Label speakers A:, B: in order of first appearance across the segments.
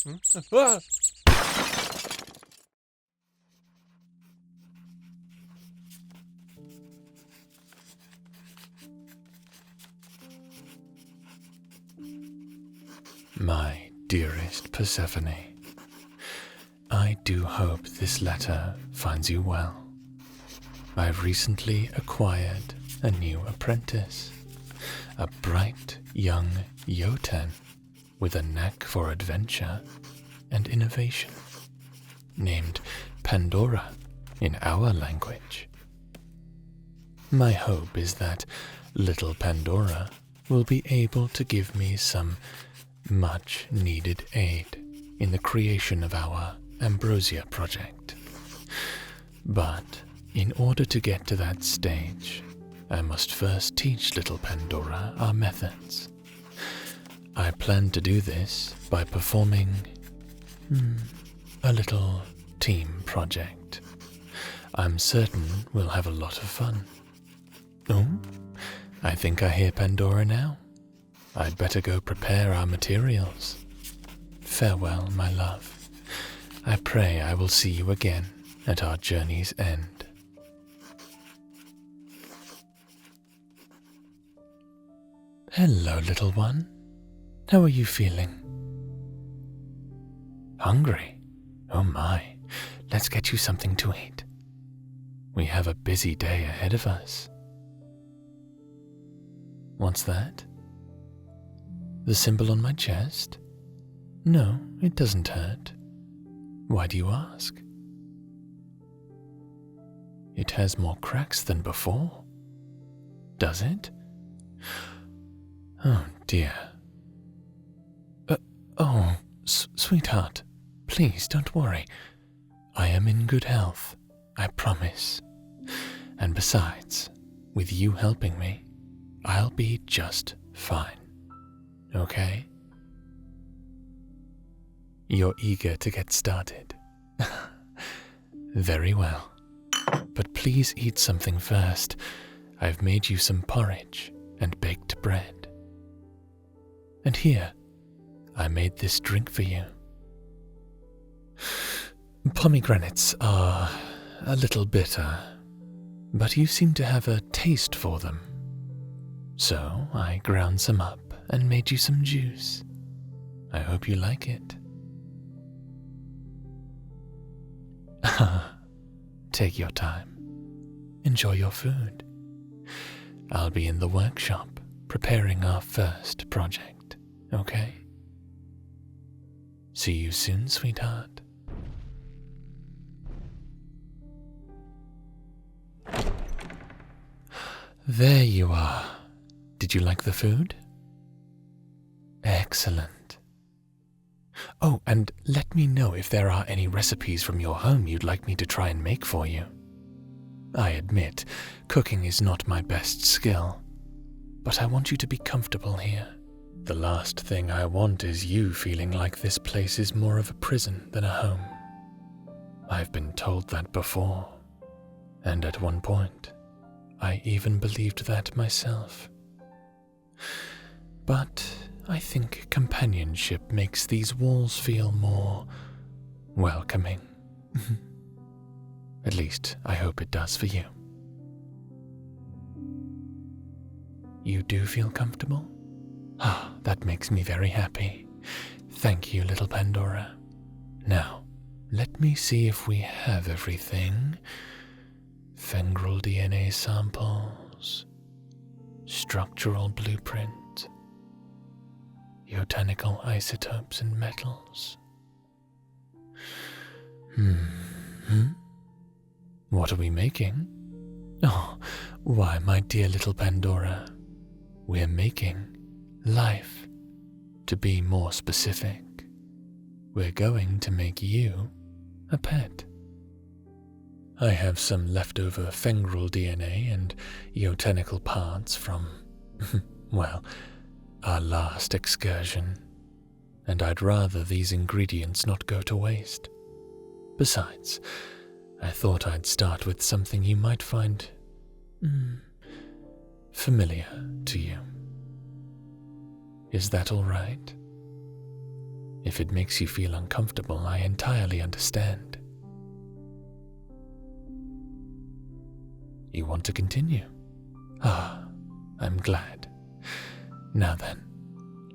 A: Ah!
B: My dearest Persephone, I do hope this letter finds you well. I've recently acquired a new apprentice, a bright young Jotun with a knack for adventure and innovation, named Pandora in our language. My hope is that little Pandora will be able to give me some much needed aid in the creation of our Ambrosia project. But in order to get to that stage, I must first teach little Pandora our methods. I plan to do this by performing a little team project. I'm certain we'll have a lot of fun. Oh, I think I hear Pandora now. I'd better go prepare our materials. Farewell, my love. I pray I will see you again at our journey's end. Hello, little one. How are you feeling? Hungry? Oh my, let's get you something to eat. We have a busy day ahead of us. What's that? The symbol on my chest? No, it doesn't hurt. Why do you ask? It has more cracks than before. Does it? Oh dear. Sweetheart, please don't worry. I am in good health, I promise. And besides, with you helping me, I'll be just fine. Okay? You're eager to get started. Very well. But please eat something first. I've made you some porridge and baked bread. And here, I made this drink for you. Pomegranates are a little bitter, but you seem to have a taste for them. So I ground some up and made you some juice. I hope you like it. Take your time. Enjoy your food. I'll be in the workshop preparing our first project, okay? See you soon, sweetheart. There you are. Did you like the food? Excellent. Oh, and let me know if there are any recipes from your home you'd like me to try and make for you. I admit, cooking is not my best skill, but I want you to be comfortable here. The last thing I want is you feeling like this place is more of a prison than a home. I've been told that before, and at one point, I even believed that myself. But I think companionship makes these walls feel more welcoming. At least, I hope it does for you. You do feel comfortable? Ah, that makes me very happy. Thank you, little Pandora. Now, let me see if we have everything. Fengral DNA samples, structural blueprint, botanical isotopes and metals. What are we making? Oh, why, my dear little Pandora, we're making life. To be more specific, we're going to make you a pet. I have some leftover fengral DNA and botanical parts from, well, our last excursion, and I'd rather these ingredients not go to waste. Besides, I thought I'd start with something you might find familiar to you. Is that all right? If it makes you feel uncomfortable, I entirely understand. You want to continue? Ah, I'm glad. Now then,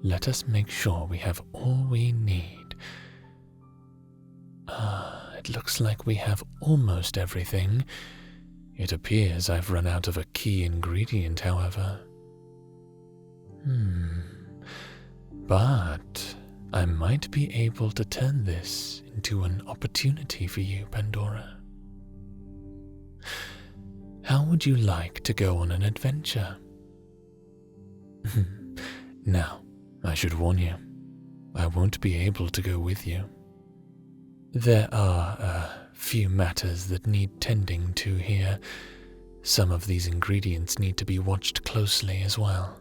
B: let us make sure we have all we need. It looks like we have almost everything. It appears I've run out of a key ingredient, however. But I might be able to turn this into an opportunity for you, Pandora. How would you like to go on an adventure? Now, I should warn you, I won't be able to go with you. There are a few matters that need tending to here. Some of these ingredients need to be watched closely as well.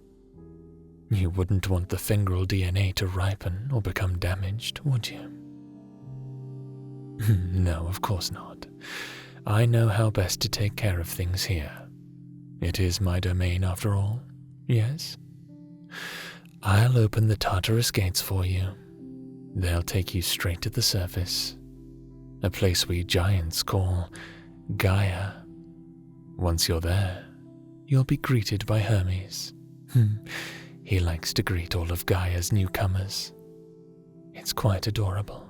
B: You wouldn't want the fingral DNA to ripen or become damaged, would you? No, of course not. I know how best to take care of things here. It is my domain after all, yes? I'll open the Tartarus gates for you. They'll take you straight to the surface, a place we giants call Gaia. Once you're there, you'll be greeted by Hermes. He likes to greet all of Gaia's newcomers. It's quite adorable.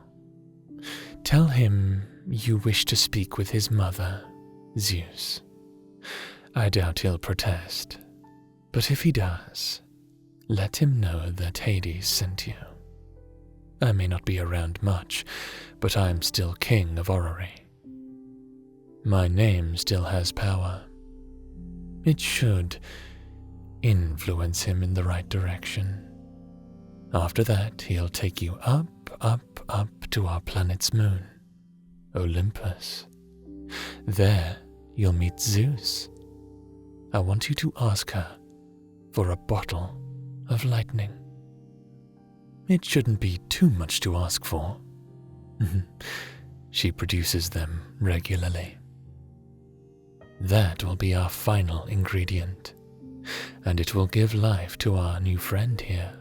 B: Tell him you wish to speak with his mother, Zeus. I doubt he'll protest, but if he does, let him know that Hades sent you. I may not be around much, but I'm still king of Orrery. My name still has power. It should influence him in the right direction. After that, he'll take you up, up, up to our planet's moon, Olympus. There, you'll meet Zeus. I want you to ask her for a bottle of lightning. It shouldn't be too much to ask for. She produces them regularly. That will be our final ingredient, and it will give life to our new friend here.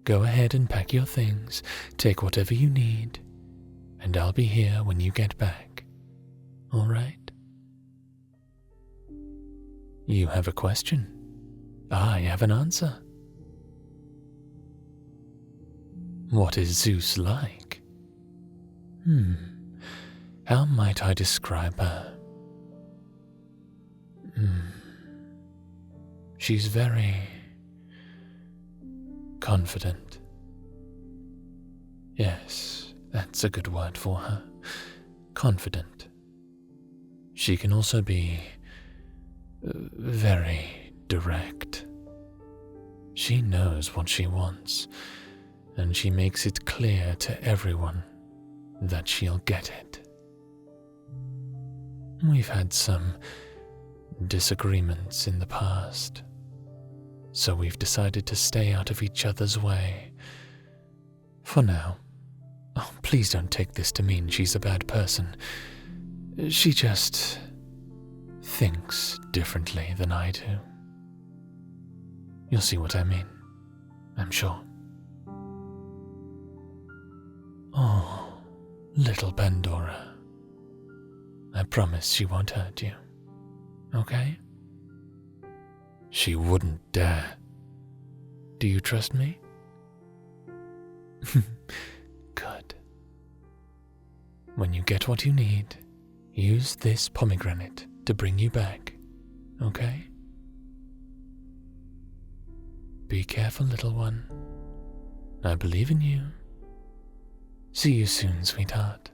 B: Go ahead and pack your things, take whatever you need, and I'll be here when you get back. All right? You have a question. I have an answer. What is Zeus like? How might I describe her? She's very confident. Yes, that's a good word for her. Confident. She can also be very direct. She knows what she wants, and she makes it clear to everyone that she'll get it. We've had some disagreements in the past, so we've decided to stay out of each other's way. For now. Oh, please don't take this to mean she's a bad person. She just thinks differently than I do. You'll see what I mean, I'm sure. Oh, little Pandora. I promise she won't hurt you. Okay? She wouldn't dare. Do you trust me? Good. When you get what you need, use this pomegranate to bring you back, okay? Be careful, little one. I believe in you. See you soon, sweetheart.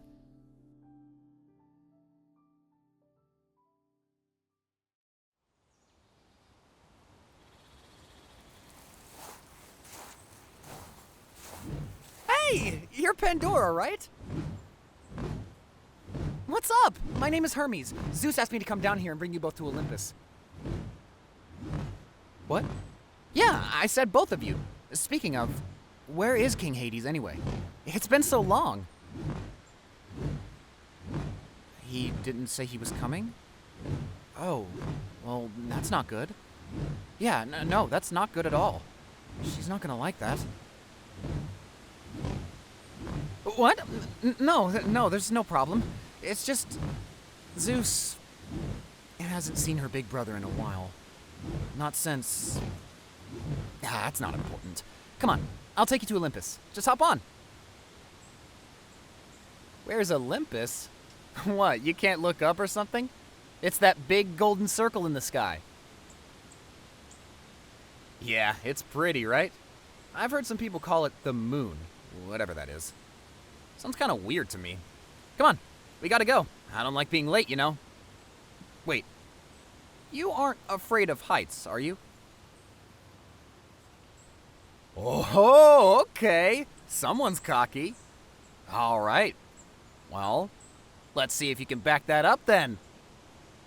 A: Hey, you're Pandora, right? What's up? My name is Hermes. Zeus asked me to come down here and bring you both to Olympus. What? Yeah, I said both of you. Speaking of, where is King Hades anyway? It's been so long. He didn't say he was coming? Oh, well, that's not good. Yeah, no, that's not good at all. She's not gonna like that. What? No, there's no problem. It's just Zeus hasn't seen her big brother in a while. Not since... that's not important. Come on, I'll take you to Olympus. Just hop on. Where's Olympus? What, you can't look up or something? It's that big golden circle in the sky. Yeah, it's pretty, right? I've heard some people call it the moon, whatever that is. Sounds kind of weird to me. Come on, we gotta go. I don't like being late, you know. Wait, you aren't afraid of heights, are you? Oh, okay. Someone's cocky. All right. Well, let's see if you can back that up then.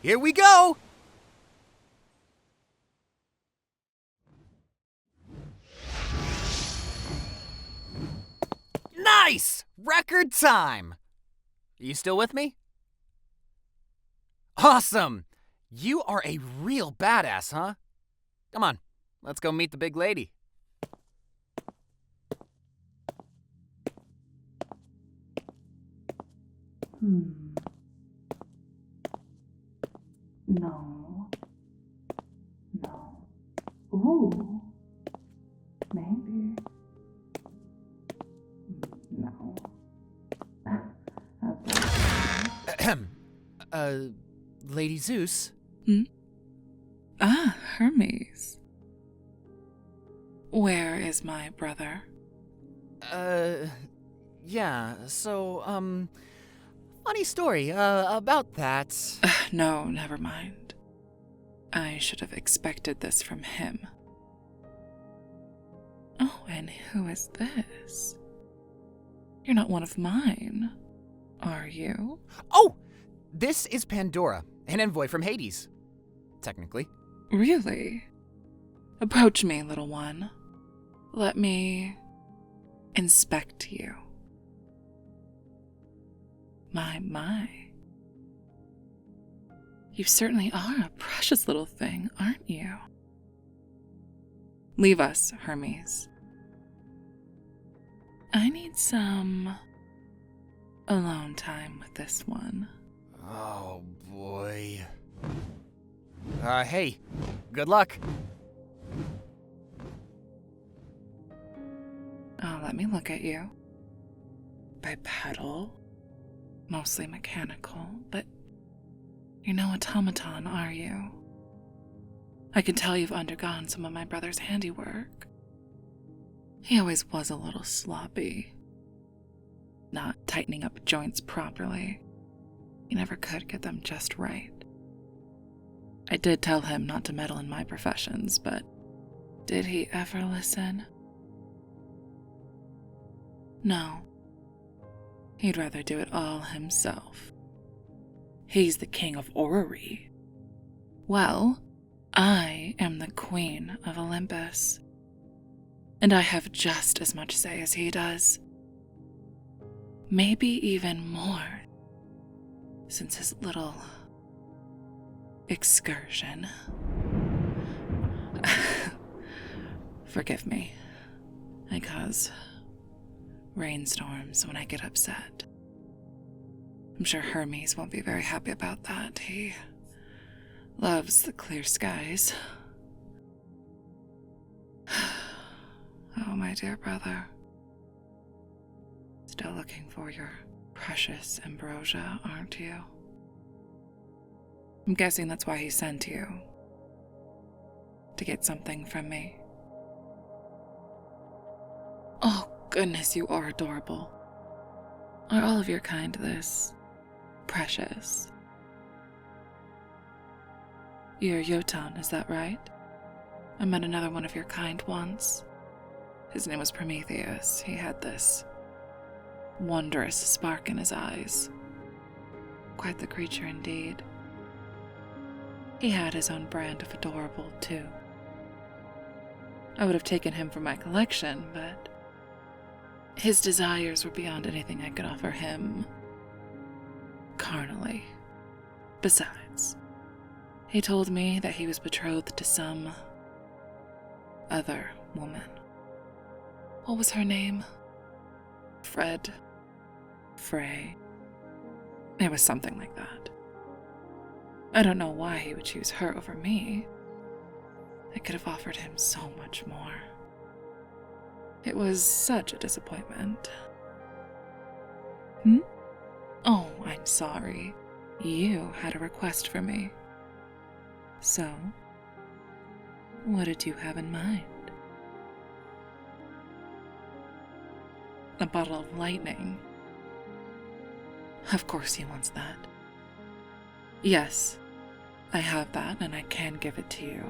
A: Here we go! Nice! Record time! You still with me? Awesome! You are a real badass, huh? Come on, let's go meet the big lady.
C: No. No. Ooh. Maybe. No.
A: Lady Zeus?
C: Ah, Hermes. Where is my brother?
A: Yeah, so, funny story, about that.
C: No, never mind. I should have expected this from him. Oh, and who is this? You're not one of mine, are you?
A: Oh! This is Pandora, an envoy from Hades. Technically.
C: Really? Approach me, little one. Let me inspect you. My. You certainly are a precious little thing, aren't you? Leave us, Hermes. I need some alone time with this one.
A: Oh, boy. Hey, good luck.
C: Oh, let me look at you. Bipedal, mostly mechanical, but you're no automaton, are you? I can tell you've undergone some of my brother's handiwork. He always was a little sloppy, not tightening up joints properly. He never could get them just right. I did tell him not to meddle in my professions, but did he ever listen? No. He'd rather do it all himself. He's the king of orrery. Well, I am the queen of Olympus. And I have just as much say as he does. Maybe even more, since his little excursion. Forgive me. I cause rainstorms when I get upset. I'm sure Hermes won't be very happy about that. He loves the clear skies. Oh, my dear brother. Still looking for your precious ambrosia, aren't you? I'm guessing that's why he sent you. To get something from me. Oh, goodness, you are adorable. Are all of your kind this precious? You're Yotan, is that right? I met another one of your kind once. His name was Prometheus. He had this wondrous spark in his eyes. Quite the creature indeed. He had his own brand of adorable, too. I would have taken him for my collection, but his desires were beyond anything I could offer him carnally. Besides, he told me that he was betrothed to some other woman. What was her name? Fred fray. It was something like that. I don't know why he would choose her over me. I could have offered him so much more. It was such a disappointment. Oh, I'm sorry. You had a request for me. So, what did you have in mind? A bottle of lightning. Of course he wants that. Yes, I have that and I can give it to you.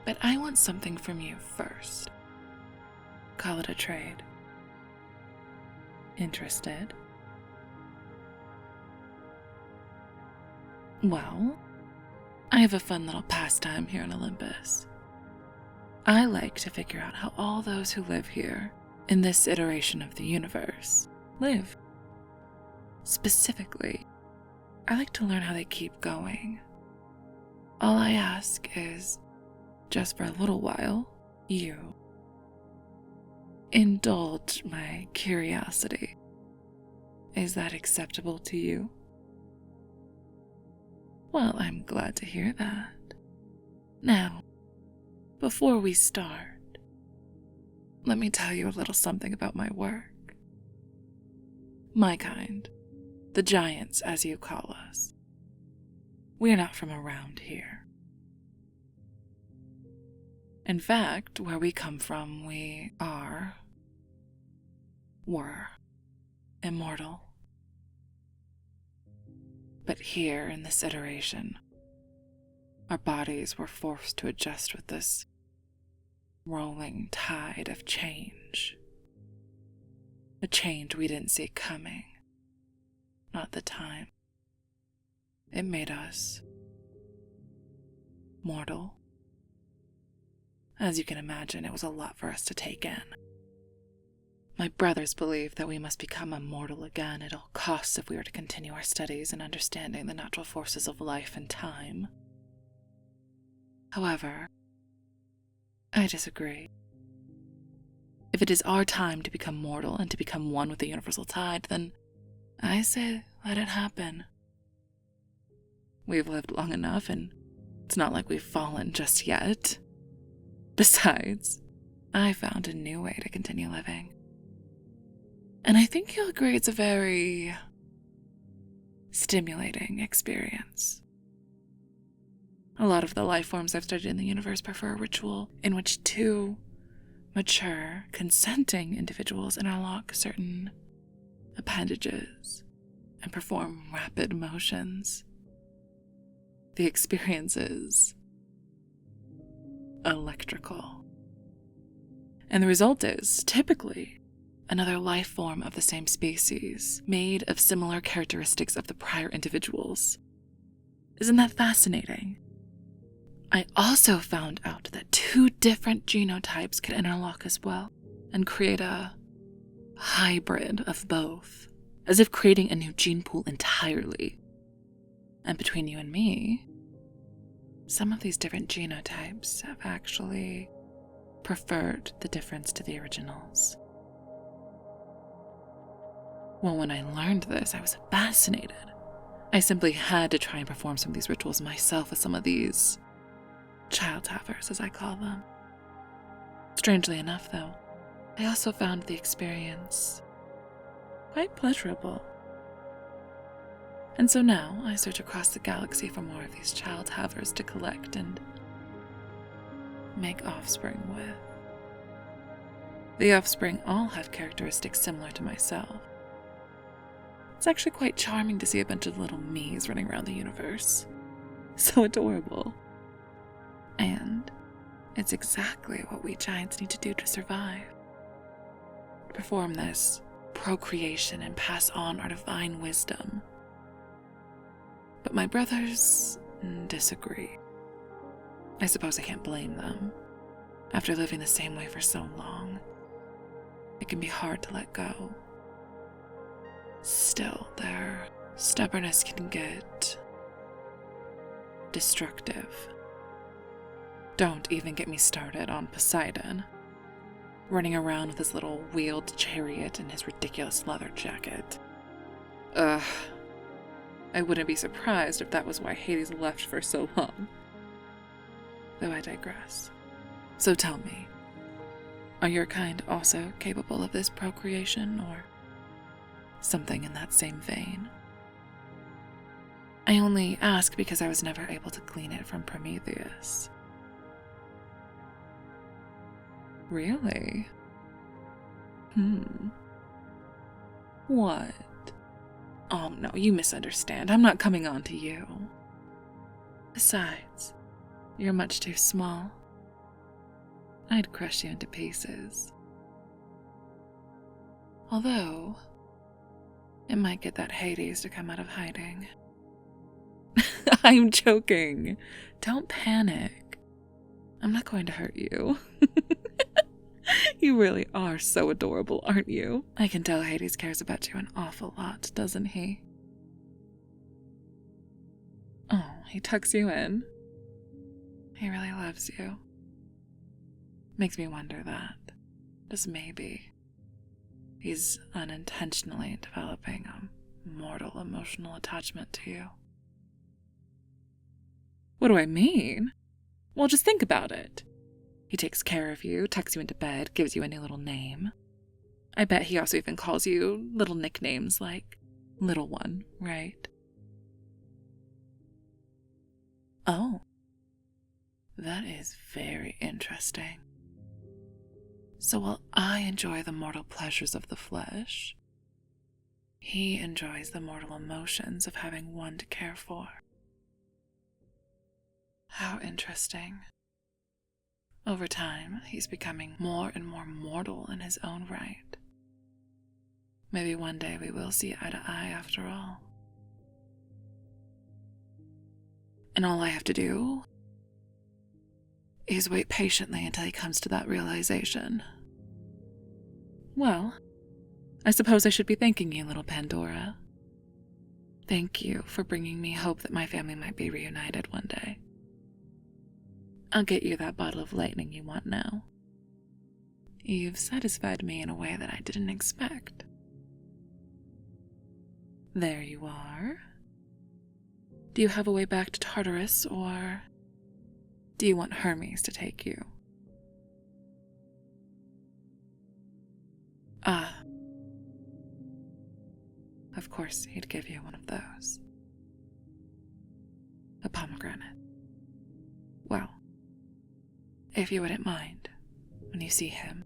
C: But I want something from you first. Call it a trade. Interested? Well, I have a fun little pastime here in Olympus. I like to figure out how all those who live here, in this iteration of the universe, live. Specifically, I like to learn how they keep going. All I ask is, just for a little while, you indulge my curiosity. Is that acceptable to you? Well, I'm glad to hear that. Now, before we start, let me tell you a little something about my work. My kind, the giants as you call us, we're not from around here. In fact, where we come from, were immortal. But here in this iteration, our bodies were forced to adjust with this rolling tide of change. A change we didn't see coming, not at the time. It made us mortal. As you can imagine, it was a lot for us to take in. My brothers believe that we must become immortal again at all costs if we are to continue our studies in understanding the natural forces of life and time. However, I disagree. If it is our time to become mortal and to become one with the universal tide, then I say let it happen. We've lived long enough, and it's not like we've fallen just yet. Besides, I found a new way to continue living. And I think you'll agree it's a very stimulating experience. A lot of the life forms I've studied in the universe prefer a ritual in which two mature, consenting individuals interlock certain appendages and perform rapid motions. The experience is electrical. And the result is, typically, another life form of the same species, made of similar characteristics of the prior individuals. Isn't that fascinating? I also found out that two different genotypes could interlock as well, and create a hybrid of both, as if creating a new gene pool entirely. And between you and me, some of these different genotypes have actually preferred the difference to the originals. Well, when I learned this, I was fascinated. I simply had to try and perform some of these rituals myself with some of these child havers, as I call them. Strangely enough, though, I also found the experience quite pleasurable. And so now I search across the galaxy for more of these child havers to collect and make offspring with. The offspring all have characteristics similar to myself. It's actually quite charming to see a bunch of little me's running around the universe. So adorable. And it's exactly what we giants need to do to survive. Perform this procreation and pass on our divine wisdom. But my brothers disagree. I suppose I can't blame them. After living the same way for so long, it can be hard to let go. Still, their stubbornness can get destructive. Don't even get me started on Poseidon. running around with his little wheeled chariot and his ridiculous leather jacket. Ugh. I wouldn't be surprised if that was why Hades left for so long. Though I digress. So tell me, are your kind also capable of this procreation, or something in that same vein? I only ask because I was never able to glean it from Prometheus. Really? What? Oh no, you misunderstand. I'm not coming on to you. Besides, you're much too small. I'd crush you into pieces. Although, it might get that Hades to come out of hiding. I'm joking. Don't panic. I'm not going to hurt you. You really are so adorable, aren't you? I can tell Hades cares about you an awful lot, doesn't he? Oh, he tucks you in. He really loves you. Makes me wonder that, just maybe, he's unintentionally developing a mortal emotional attachment to you. What do I mean? Well, just think about it. He takes care of you, tucks you into bed, gives you a new little name. I bet he also even calls you little nicknames like Little One, right? Oh, that is very interesting. So while I enjoy the mortal pleasures of the flesh, he enjoys the mortal emotions of having one to care for. How interesting. Over time, he's becoming more and more mortal in his own right. Maybe one day we will see eye to eye after all. And all I have to do is wait patiently until he comes to that realization. Well, I suppose I should be thanking you, little Pandora. Thank you for bringing me hope that my family might be reunited one day. I'll get you that bottle of lightning you want now. You've satisfied me in a way that I didn't expect. There you are. Do you have a way back to Tartarus, or do you want Hermes to take you? Ah. Of course, he'd give you one of those. A pomegranate. Well, if you wouldn't mind, when you see him,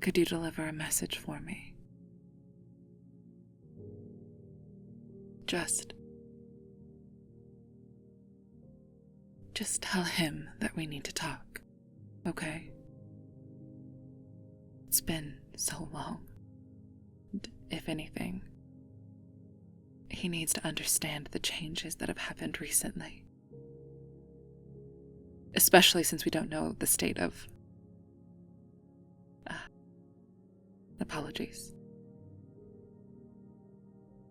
C: could you deliver a message for me? Just tell him that we need to talk, okay? It's been so long. And if anything, he needs to understand the changes that have happened recently. Especially since we don't know the state of... apologies.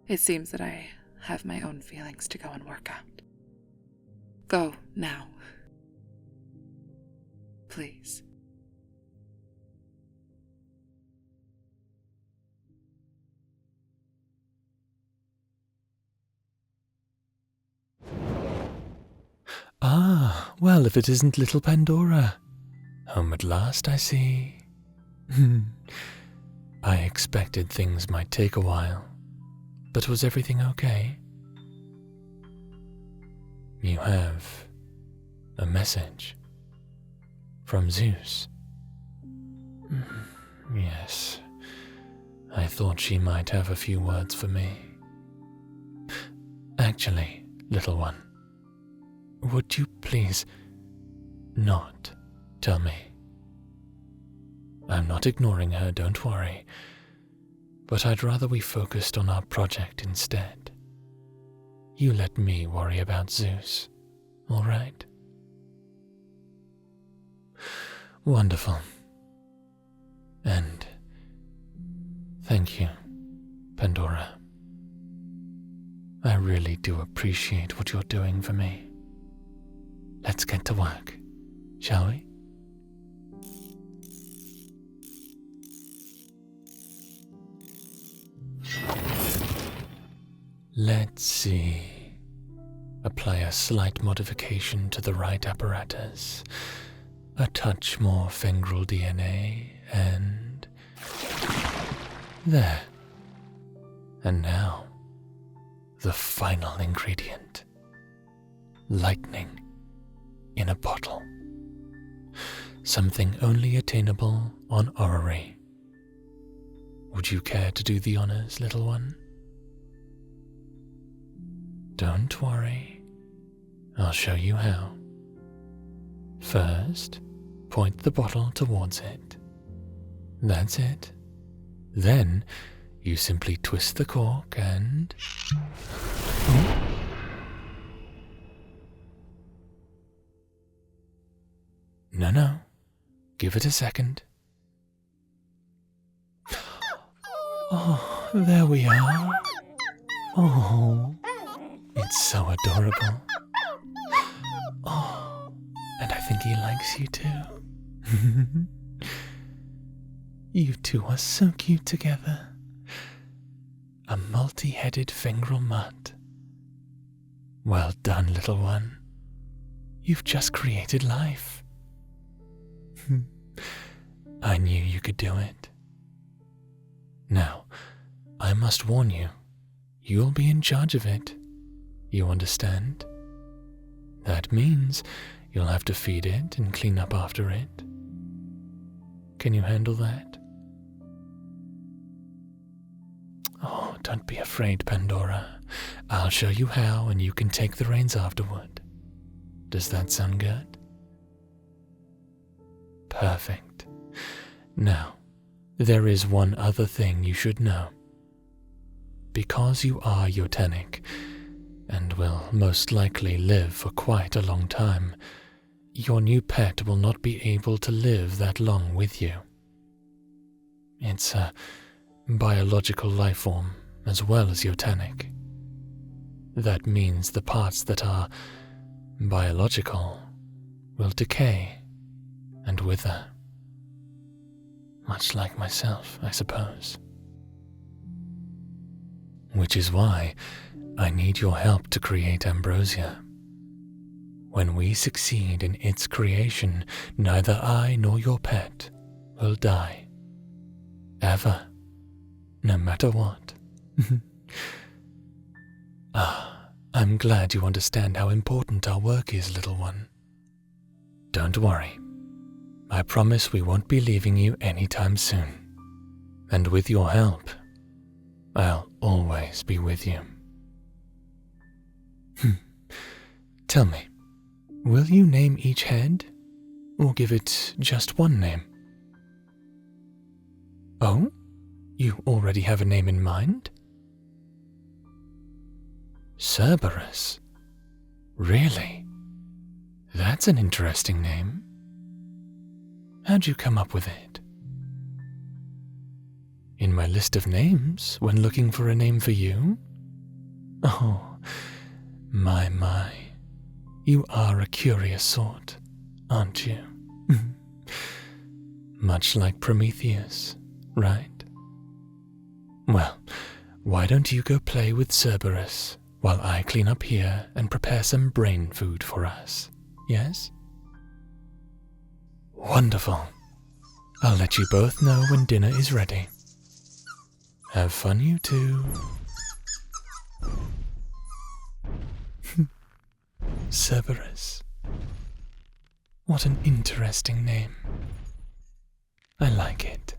C: It seems that I have my own feelings to go and work out. Go now. Please.
B: Ah, well, if it isn't little Pandora. Home at last, I see. I expected things might take a while, but was everything okay? You have a message from Zeus. Yes, I thought she might have a few words for me. Actually, little one, would you please not tell me? I'm not ignoring her, don't worry, but I'd rather we focused on our project instead. You let me worry about Zeus, all right? Wonderful. And thank you, Pandora. I really do appreciate what you're doing for me. Let's get to work, shall we? Let's see. Apply a slight modification to the right apparatus, a touch more fengral DNA, and there. And now, the final ingredient. Lightning in a bottle. Something only attainable on orrery. Would you care to do the honors, little one? Don't worry. I'll show you how. First, point the bottle towards it. That's it. Then, you simply twist the cork and... Oh. No. Give it a second. Oh, there we are. Oh, it's so adorable. Oh, and I think he likes you too. You two are so cute together. A multi-headed fengral mutt. Well done, little one. You've just created life. I knew you could do it. Now, I must warn you, you'll be in charge of it. You understand? That means you'll have to feed it and clean up after it. Can you handle that? Oh, don't be afraid, Pandora. I'll show you how and you can take the reins afterward. Does that sound good? Perfect. Now, there is one other thing you should know. Because you are Yotenic, and will most likely live for quite a long time, your new pet will not be able to live that long with you. It's a biological life form as well as Yotenic. That means the parts that are biological will decay and wither. Much like myself, I suppose. Which is why I need your help to create ambrosia. When we succeed in its creation, neither I nor your pet will die. Ever. No matter what. I'm glad you understand how important our work is, little one. Don't worry. I promise we won't be leaving you anytime soon. And with your help, I'll always be with you. Tell me, will you name each head, or give it just one name? Oh, you already have a name in mind? Cerberus. Really? That's an interesting name. How'd you come up with it? In my list of names, when looking for a name for you? Oh, my. You are a curious sort, aren't you? Much like Prometheus, right? Well, why don't you go play with Cerberus while I clean up here and prepare some brain food for us, yes? Wonderful. I'll let you both know when dinner is ready. Have fun, you two. Cerberus. What an interesting name. I like it.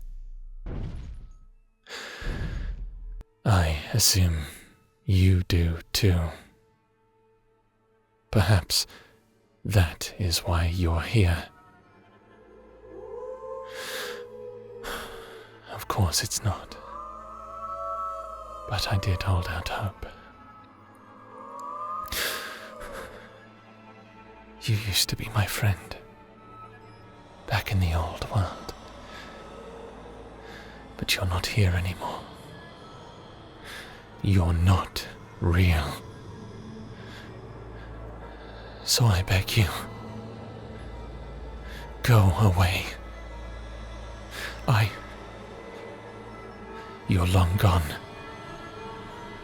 B: I assume you do too. Perhaps that is why you're here. Of course it's not. But I did hold out hope. You used to be my friend, back in the old world. But you're not here anymore. You're not real. So I beg you, go away. You're long gone,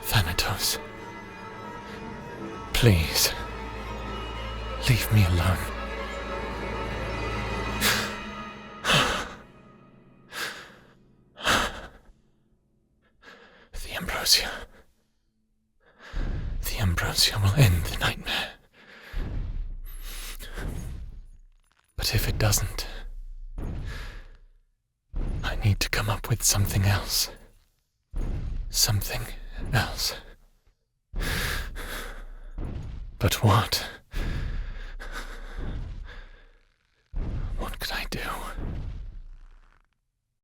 B: Thanatos. Please, leave me alone. The ambrosia. The ambrosia will end the nightmare. But if it doesn't, I need to come up with something else. Something else. But what?